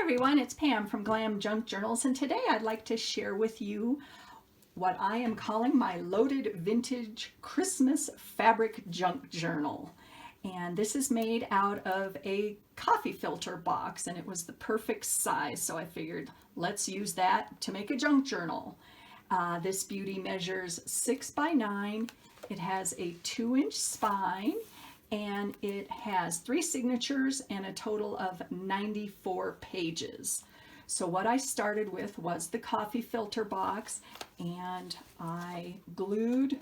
everyone, it's Pam from GlamJunkJournals, and today I'd like to share with you what I am calling my loaded vintage Christmas fabric junk journal. And this is made out of a coffee filter box, and it was the perfect size, so I figured let's use that to make a junk journal. This beauty measures 6 by 9. It has a 2-inch spine, and it has 3 signatures and a total of 94 pages. So what I started with was the coffee filter box, and I glued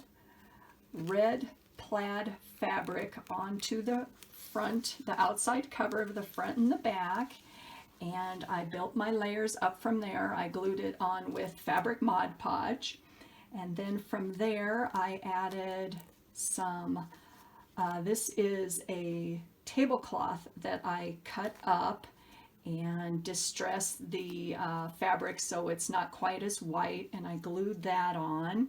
red plaid fabric onto the front, the outside cover of the front and the back, and I built my layers up from there. I glued it on with fabric Mod Podge, and then from there I added some this is a tablecloth that I cut up and distressed the fabric so it's not quite as white, and I glued that on,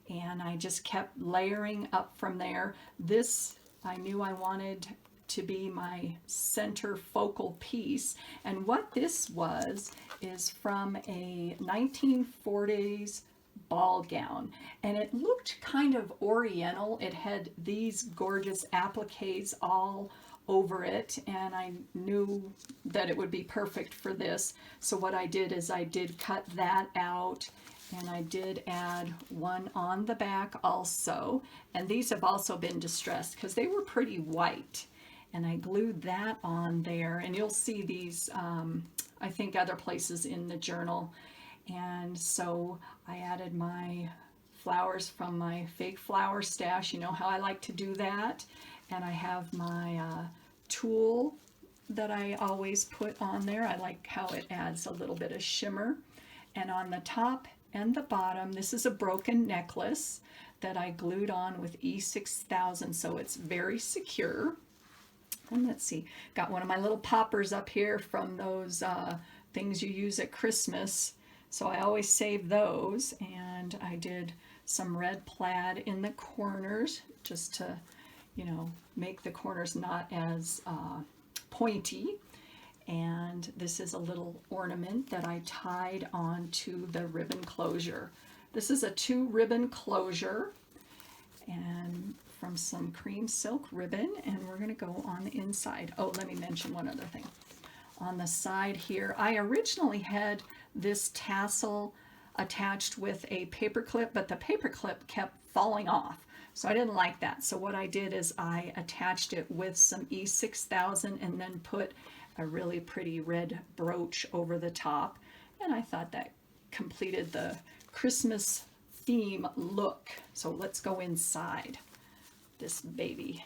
and I just kept layering up from there. This I knew I wanted to be my center focal piece, and what this was is from a 1940s ball gown, and it looked kind of oriental. It had these gorgeous appliques all over it, and I knew that it would be perfect for this. So what I did is I did cut that out, and I did add one on the back also, and these have also been distressed because they were pretty white, and I glued that on there, and you'll see these I think other places in the journal. And so I added my flowers from my fake flower stash. You know how I like to do that. And I have my tulle that I always put on there. I like how it adds a little bit of shimmer. And on the top and the bottom, this is a broken necklace that I glued on with E6000, so it's very secure. And let's see, got one of my little poppers up here from those things you use at Christmas. So I always save those, and I did some red plaid in the corners just to, you know, make the corners not as pointy. And this is a little ornament that I tied onto the ribbon closure. This is a 2-ribbon closure, and from some cream silk ribbon, and we're going to go on the inside. Oh, let me mention one other thing. On the side here, I originally had this tassel attached with a paper clip, but the paper clip kept falling off, so I didn't like that. So what I did is I attached it with some E6000 and then put a really pretty red brooch over the top, and I thought that completed the Christmas theme look. So let's go inside this baby.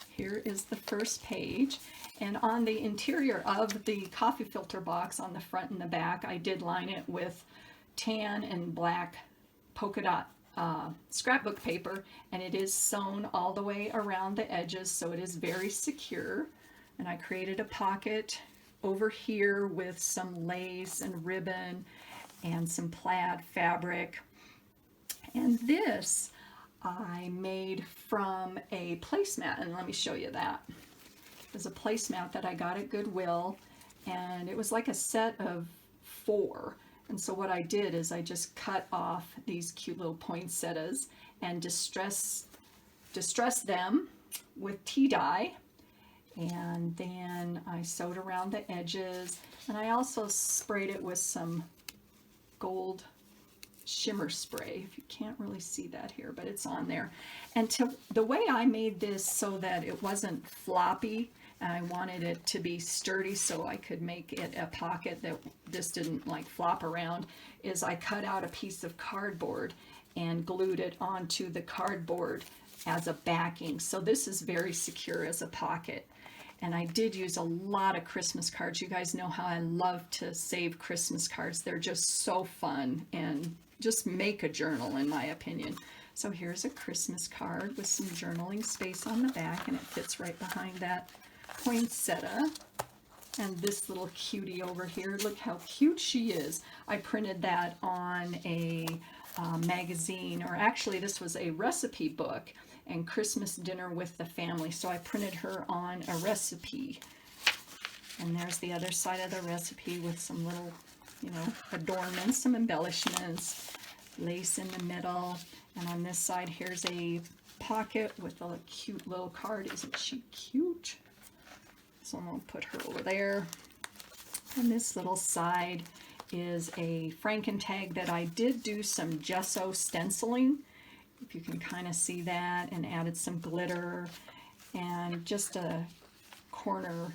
Here is the first page. And on the interior of the coffee filter box, on the front and the back, I did line it with tan and black polka dot scrapbook paper, and it is sewn all the way around the edges, so it is very secure. And I created a pocket over here with some lace and ribbon and some plaid fabric. And this I made from a placemat, and let me show you that. There's a placemat that I got at Goodwill, and it was like a set of 4. And so what I did is I just cut off these cute little poinsettias and distress them with tea dye, and then I sewed around the edges, and I also sprayed it with some gold shimmer spray. If you can't really see that here, but it's on there. And the way I made this so that it wasn't floppy, and I wanted it to be sturdy so I could make it a pocket that this didn't like flop around, is I cut out a piece of cardboard and glued it onto the cardboard as a backing. So this is very secure as a pocket. And I did use a lot of Christmas cards. You guys know how I love to save Christmas cards. They're just so fun and just make a journal, in my opinion. So here's a Christmas card with some journaling space on the back, and it fits right behind that poinsettia. And this little cutie over here, look how cute she is. I printed that on a magazine, or actually this was a recipe book, and Christmas dinner with the family. So I printed her on a recipe. And there's the other side of the recipe with some little, you know, adornments, some embellishments, lace in the middle. And on this side, here's a pocket with a cute little card. Isn't she cute? So I'm going to put her over there. And this little side is a Frankentag that I did do some gesso stenciling, if you can kind of see that, and added some glitter and just a corner,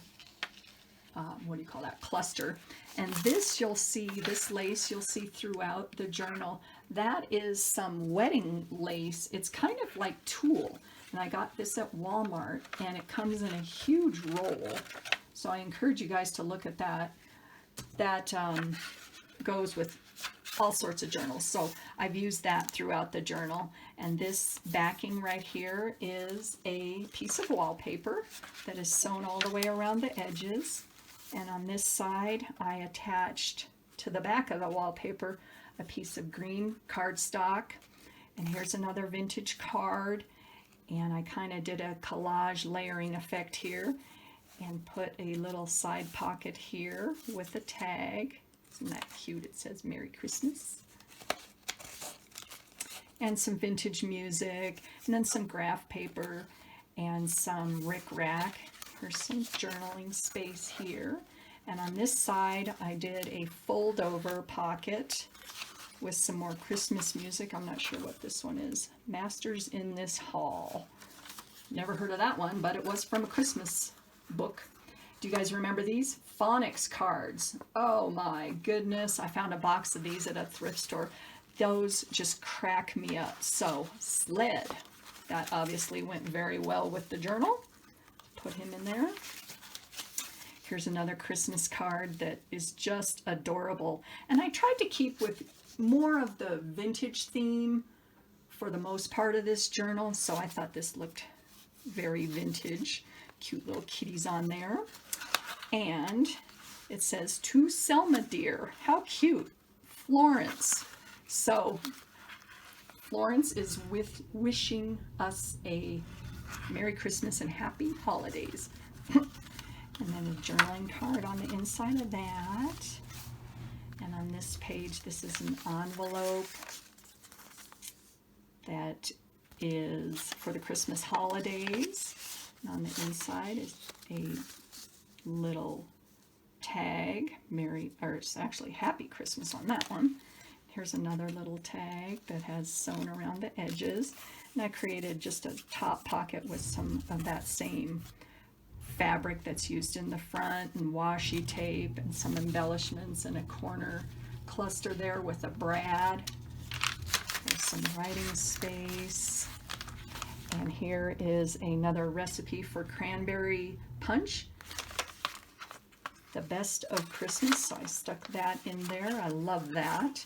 what do you call that, cluster. And this you'll see, this lace you'll see throughout the journal. That is some wedding lace. It's kind of like tulle. And I got this at Walmart, and it comes in a huge roll. So I encourage you guys to look at that. That goes with all sorts of journals. So I've used that throughout the journal. And this backing right here is a piece of wallpaper that is sewn all the way around the edges. And on this side, I attached to the back of the wallpaper a piece of green cardstock. And here's another vintage card. And I kind of did a collage layering effect here and put a little side pocket here with a tag. Isn't that cute? It says Merry Christmas. And some vintage music, and then some graph paper and some rickrack. Here's some journaling space here. And on this side, I did a fold over pocket with some more Christmas music. I'm not sure what this one is. Masters in This Hall. Never heard of that one, but it was from a Christmas book. Do you guys remember these? Phonics cards. Oh my goodness. I found a box of these at a thrift store. Those just crack me up. So, Sled. That obviously went very well with the journal. Put him in there. Here's another Christmas card that is just adorable. And I tried to keep with more of the vintage theme for the most part of this journal. So I thought this looked very vintage. Cute little kitties on there. And it says, to Selma dear. How cute. Florence. So Florence is wishing us a Merry Christmas and Happy Holidays. And then a journaling card on the inside of that. And on this page, this is an envelope that is for the Christmas holidays. And on the inside is a little tag, it's actually Happy Christmas on that one. Here's another little tag that has sewn around the edges. And I created just a top pocket with some of that same fabric that's used in the front, and washi tape and some embellishments, and a corner cluster there with a brad. There's some writing space. And here is another recipe for cranberry punch. The best of Christmas, so I stuck that in there. I love that.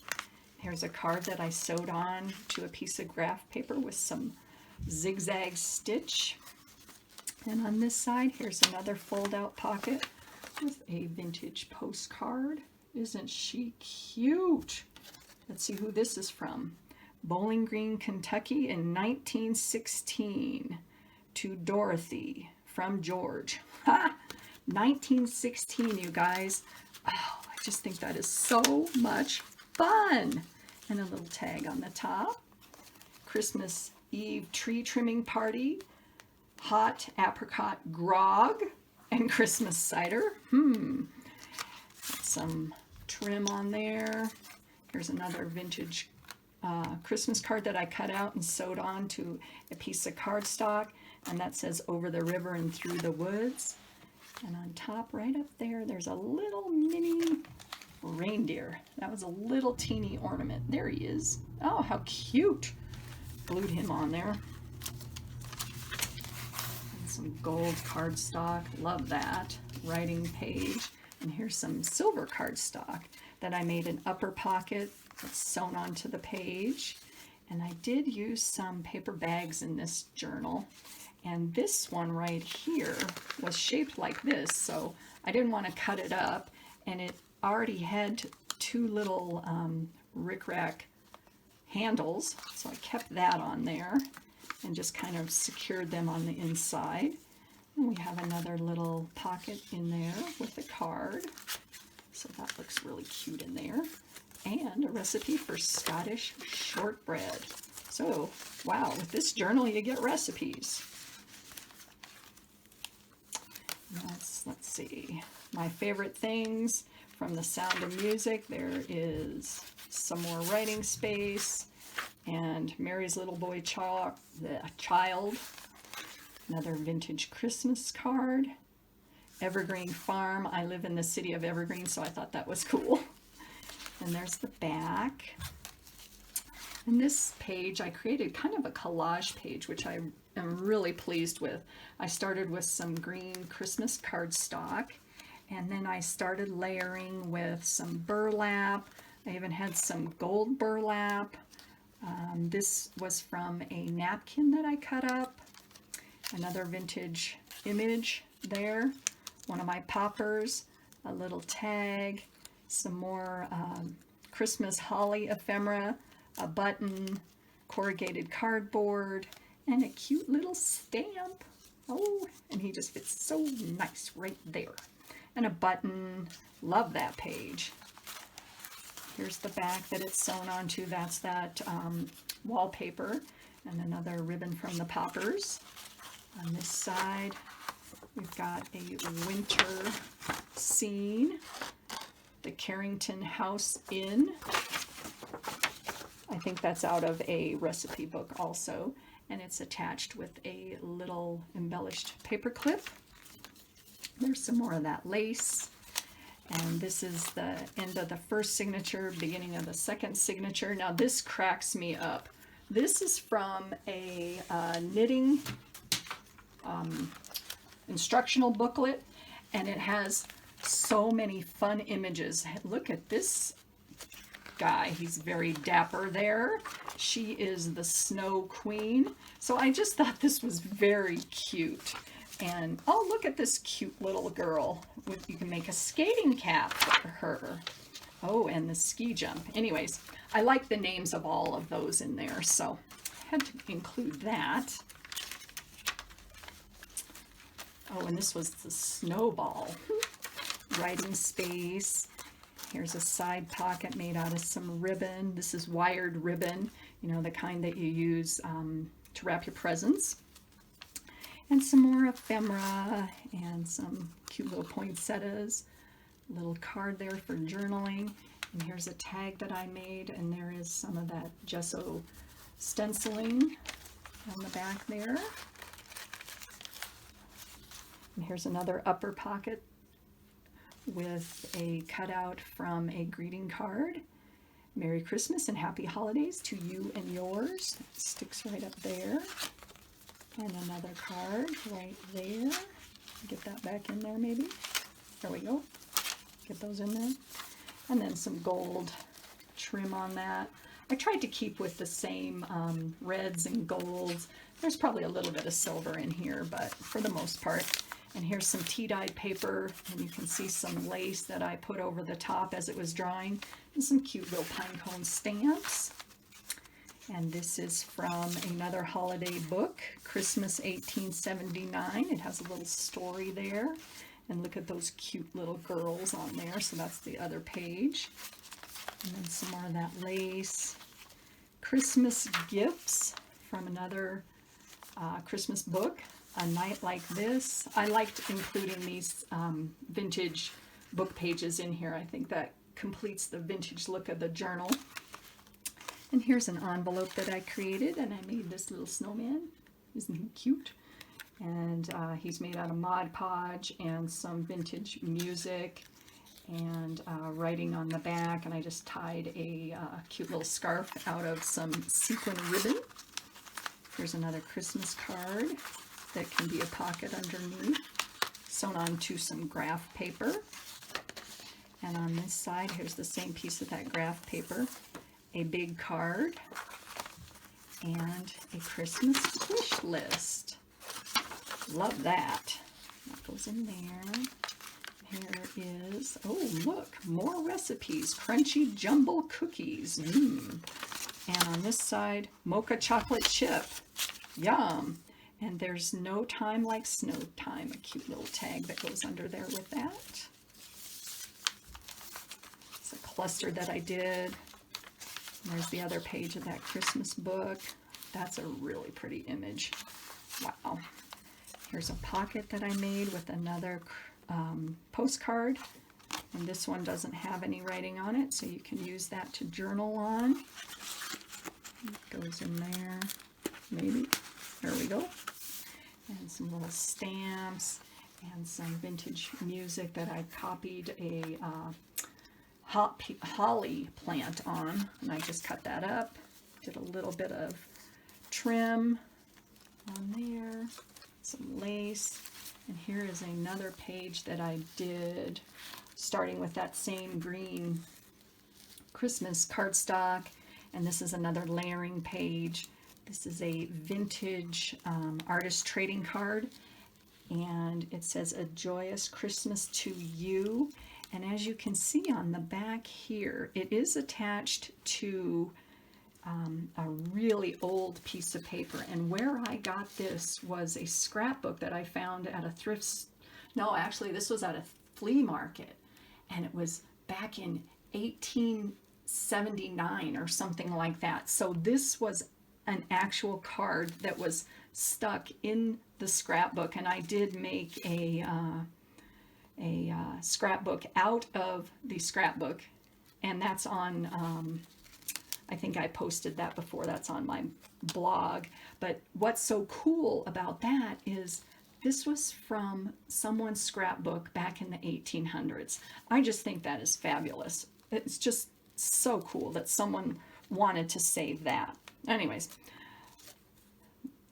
Here's a card that I sewed on to a piece of graph paper with some zigzag stitch. And on this side, here's another fold-out pocket with a vintage postcard. Isn't she cute? Let's see who this is from. Bowling Green, Kentucky in 1916. To Dorothy from George. Ha! 1916, you guys. Oh, I just think that is so much fun. And a little tag on the top. Christmas Eve tree trimming party. Hot apricot grog and Christmas cider. Some trim on there. Here's another vintage Christmas card that I cut out and sewed on to a piece of cardstock, and that says Over the River and Through the Woods. And on top right up there, there's a little mini reindeer. That was a little teeny ornament. There he is. Oh, how cute. Glued him on there. Some gold cardstock, love that. Writing page, and here's some silver cardstock that I made an upper pocket that's sewn onto the page. And I did use some paper bags in this journal, and this one right here was shaped like this, so I didn't want to cut it up, and it already had two little rickrack handles, so I kept that on there and just kind of secured them on the inside. We have another little pocket in there with a card. So that looks really cute in there. And a recipe for Scottish shortbread. So, wow, with this journal you get recipes. Let's see. My favorite things from The Sound of Music. There is some more writing space. And Mary's Little Boy Child. Another vintage Christmas card. Evergreen Farm. I live in the city of Evergreen, so I thought that was cool. And there's the back. And this page, I created kind of a collage page, which I am really pleased with. I started with some green Christmas cardstock, and then I started layering with some burlap. I even had some gold burlap. This was from a napkin that I cut up. Another vintage image there. One of my poppers, a little tag, some more Christmas holly ephemera, a button, corrugated cardboard, and a cute little stamp. Oh, and he just fits so nice right there. And a button. Love that page. Here's the back that it's sewn onto. That's that wallpaper. And another ribbon from the poppers. On this side, we've got a winter scene. The Carrington House Inn. I think that's out of a recipe book also. And it's attached with a little embellished paper clip. There's some more of that lace. And this is the end of the first signature, beginning of the second signature. Now this cracks me up. This is from a knitting instructional booklet, and it has so many fun images. Look at this guy. He's very dapper there. She is the Snow Queen. So I just thought this was very cute. And oh, look at this cute little girl. You can make a skating cap for her. Oh, and the ski jump. Anyways, I like the names of all of those in there, so I had to include that. Oh, and this was the snowball. Writing space. Here's a side pocket made out of some ribbon. This is wired ribbon, you know, the kind that you use to wrap your presents. And some more ephemera and some cute little poinsettias. A little card there for journaling. And here's a tag that I made, and there is some of that gesso stenciling on the back there. And here's another upper pocket with a cutout from a greeting card. Merry Christmas and Happy Holidays to you and yours. It sticks right up there. And another card right there. Get that back in there maybe. There we go. Get those in there. And then some gold trim on that. I tried to keep with the same reds and golds. There's probably a little bit of silver in here, but for the most part. And here's some tea-dyed paper, and you can see some lace that I put over the top as it was drying, and some cute little pinecone stamps. And this is from another holiday book, Christmas 1879. It has a little story there. And look at those cute little girls on there. So that's the other page. And then some more of that lace. Christmas gifts from another Christmas book. A Night Like This. I liked including these vintage book pages in here. I think that completes the vintage look of the journal. And here's an envelope that I created, and I made this little snowman. Isn't he cute? And he's made out of Mod Podge and some vintage music and writing on the back. And I just tied a cute little scarf out of some sequin ribbon. Here's another Christmas card that can be a pocket underneath, sewn onto some graph paper. And on this side, here's the same piece of that graph paper, a big card, and a Christmas wish list. Love that. That goes in there. Here is, oh look, more recipes, crunchy jumble cookies. And on this side, mocha chocolate chip. Yum. And there's no time like snow time, a cute little tag that goes under there with that. It's a cluster that I did. And there's the other page of that Christmas book. That's a really pretty image. Wow. Here's a pocket that I made with another postcard. And this one doesn't have any writing on it, so you can use that to journal on. It goes in there, maybe. There we go. And some little stamps and some vintage music that I copied a holly plant on. And I just cut that up, did a little bit of trim on there, some lace. And here is another page that I did, starting with that same green Christmas cardstock. And this is another layering page. This is a vintage artist trading card. And it says, "A joyous Christmas to you." And as you can see on the back here, it is attached to a really old piece of paper. And where I got this was a scrapbook that I found at a no, actually this was at a flea market. And it was back in 1879 or something like that. So this was an actual card that was stuck in the scrapbook. And I did make a scrapbook out of the scrapbook. And that's on... I think I posted that before. That's on my blog. But what's so cool about that is this was from someone's scrapbook back in the 1800s. I just think that is fabulous. It's just so cool that someone wanted to save that. Anyways,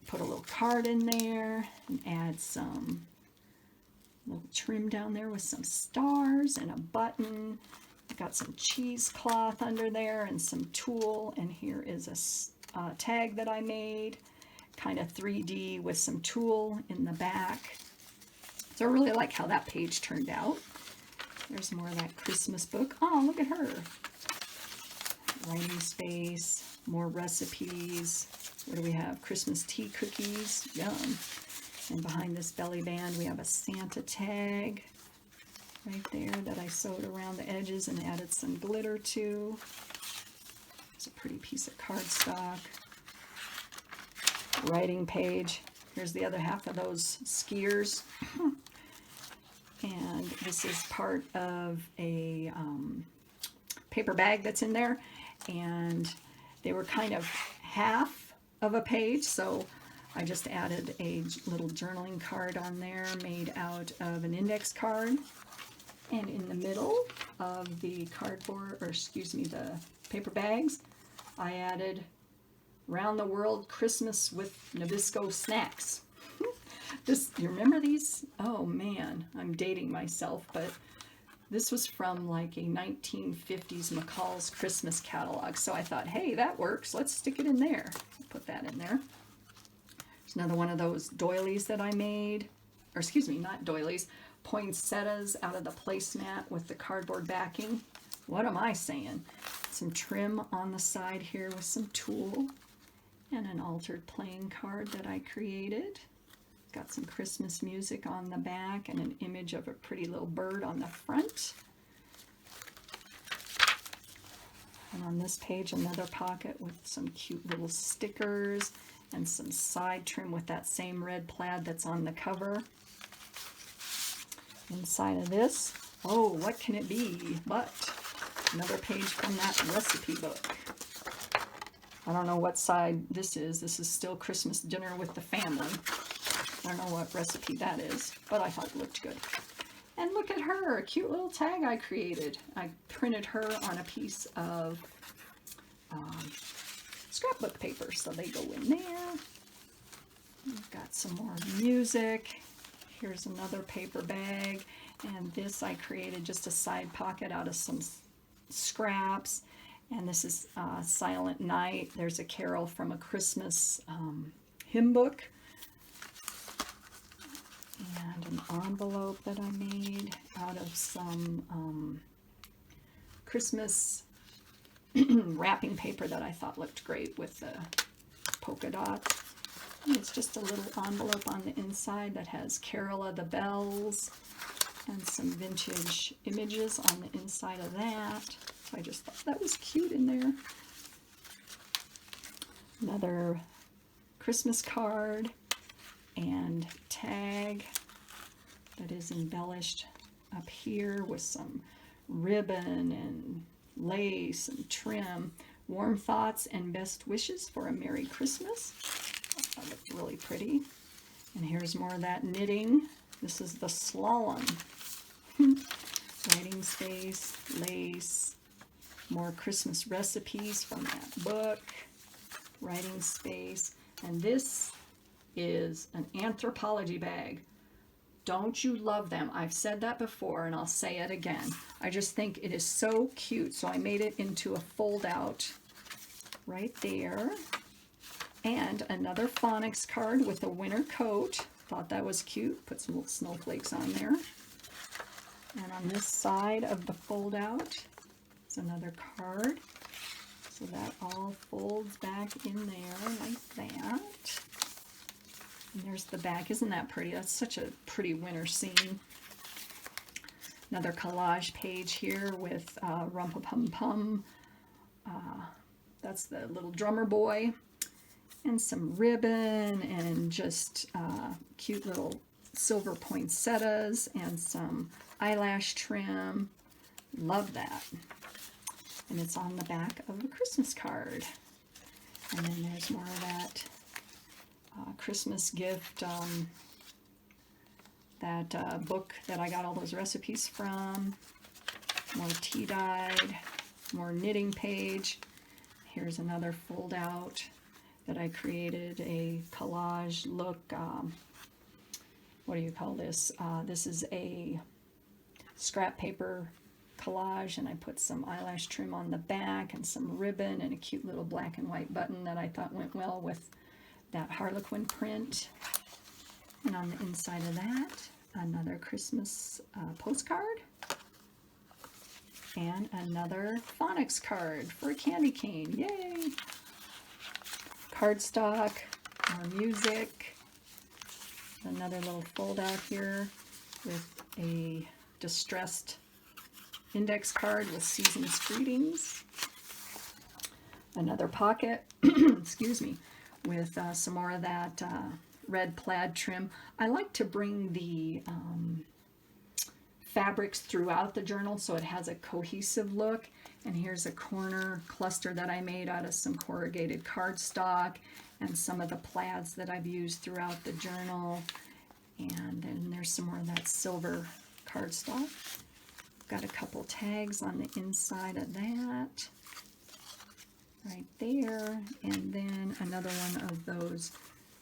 put a little card in there and add some little trim down there with some stars and a button. Got some cheesecloth under there and some tulle, and here is a tag that I made, kind of 3D with some tulle in the back. So I really like how that page turned out. There's more of that Christmas book. Oh, look at her. Writing space, more recipes. What do we have? Christmas tea cookies. Yum. And behind this belly band we have a Santa tag right there that I sewed around the edges and added some glitter to. It's a pretty piece of cardstock. Writing page. Here's the other half of those skiers. And this is part of a paper bag that's in there. And they were kind of half of a page, so I just added a little journaling card on there made out of an index card. And in the middle of the cardboard, or excuse me, the paper bags, I added "Round the World Christmas with Nabisco Snacks." You remember these? Oh man, I'm dating myself, but this was from like a 1950s McCall's Christmas catalog. So I thought, hey, that works. Let's stick it in there. Put that in there. There's another one of those doilies that I made, or excuse me, not doilies, poinsettias out of the placemat with the cardboard backing. What am I saying? Some trim on the side here with some tulle and an altered playing card that I created. Got some Christmas music on the back and an image of a pretty little bird on the front. And on this page, another pocket with some cute little stickers and some side trim with that same red plaid that's on the cover. Inside of this, oh, what can it be but another page from that recipe book. I don't know what side this is. This is still Christmas dinner with the family. I don't know what recipe that is, but I thought it looked good. And look at her, a cute little tag I created. I printed her on a piece of scrapbook paper, so they go in there. We've got some more music. Here's another paper bag, and this I created just a side pocket out of some scraps. And this is Silent Night. There's a carol from a Christmas hymn book. And an envelope that I made out of some Christmas wrapping paper that I thought looked great with the polka dots. And it's just a little envelope on the inside that has Carol of the Bells and some vintage images on the inside of that. So I just thought that was cute in there. Another Christmas card and tag that is embellished up here with some ribbon and lace and trim. Warm thoughts and best wishes for a Merry Christmas. That looked really pretty. And here's more of that knitting. This is the slalom. Writing space, lace, more Christmas recipes from that book, writing space, and this is an anthropology bag. Don't you love them? I've said that before and I'll say it again. I just think it is so cute, so I made it into a fold out right there. And another phonics card with a winter coat. Thought that was cute. Put some little snowflakes on there. And on this side of the fold out is another card. So that all folds back in there like that. And there's the back. Isn't that pretty? That's such a pretty winter scene. Another collage page here with Rum-Pa-Pum-Pum. That's the little drummer boy. And some ribbon and just cute little silver poinsettias and some eyelash trim. Love that. And it's on the back of the Christmas card. And then there's more of that Christmas gift, that book that I got all those recipes from. More tea-dyed, more knitting page. Here's another fold out that I created, a collage look. What do you call this? This is a scrap paper collage, and I put some eyelash trim on the back and some ribbon and a cute little black and white button that I thought went well with that Harlequin print. And on the inside of that, another Christmas postcard and another phonics card for a candy cane. Yay! Cardstock, more music, another little fold out here with a distressed index card with season's greetings, another pocket, excuse me, with some more of that red plaid trim. I like to bring the fabrics throughout the journal so it has a cohesive look. And here's a corner cluster that I made out of some corrugated cardstock and some of the plaids that I've used throughout the journal. And then there's some more of that silver cardstock. Got a couple tags on the inside of that right there. And then another one of those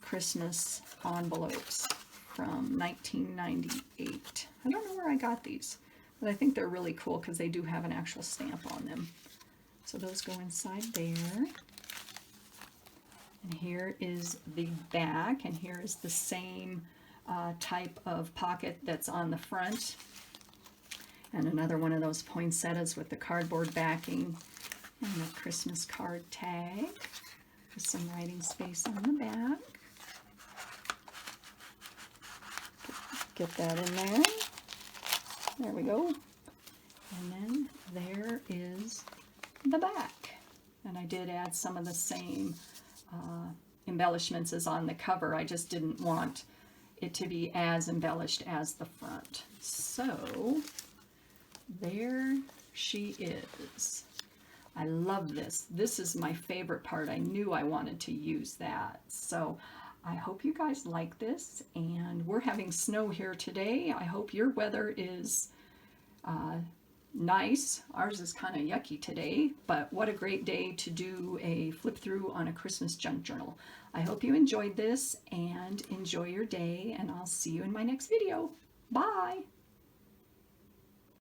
Christmas envelopes from 1998. I don't know where I got these, but I think they're really cool because they do have an actual stamp on them. So those go inside there. And here is the back, and here is the same type of pocket that's on the front. And another one of those poinsettias with the cardboard backing and a Christmas card tag with some writing space on the back. Get that in there. There we go. And then there is the back. And I did add some of the same embellishments as on the cover. I just didn't want it to be as embellished as the front. So there she is. I love this. This is my favorite part. I knew I wanted to use that. So I hope you guys like this, and we're having snow here today. I hope your weather is nice. Ours is kind of yucky today, but what a great day to do a flip through on a Christmas junk journal. I hope you enjoyed this and enjoy your day, and I'll see you in my next video. Bye!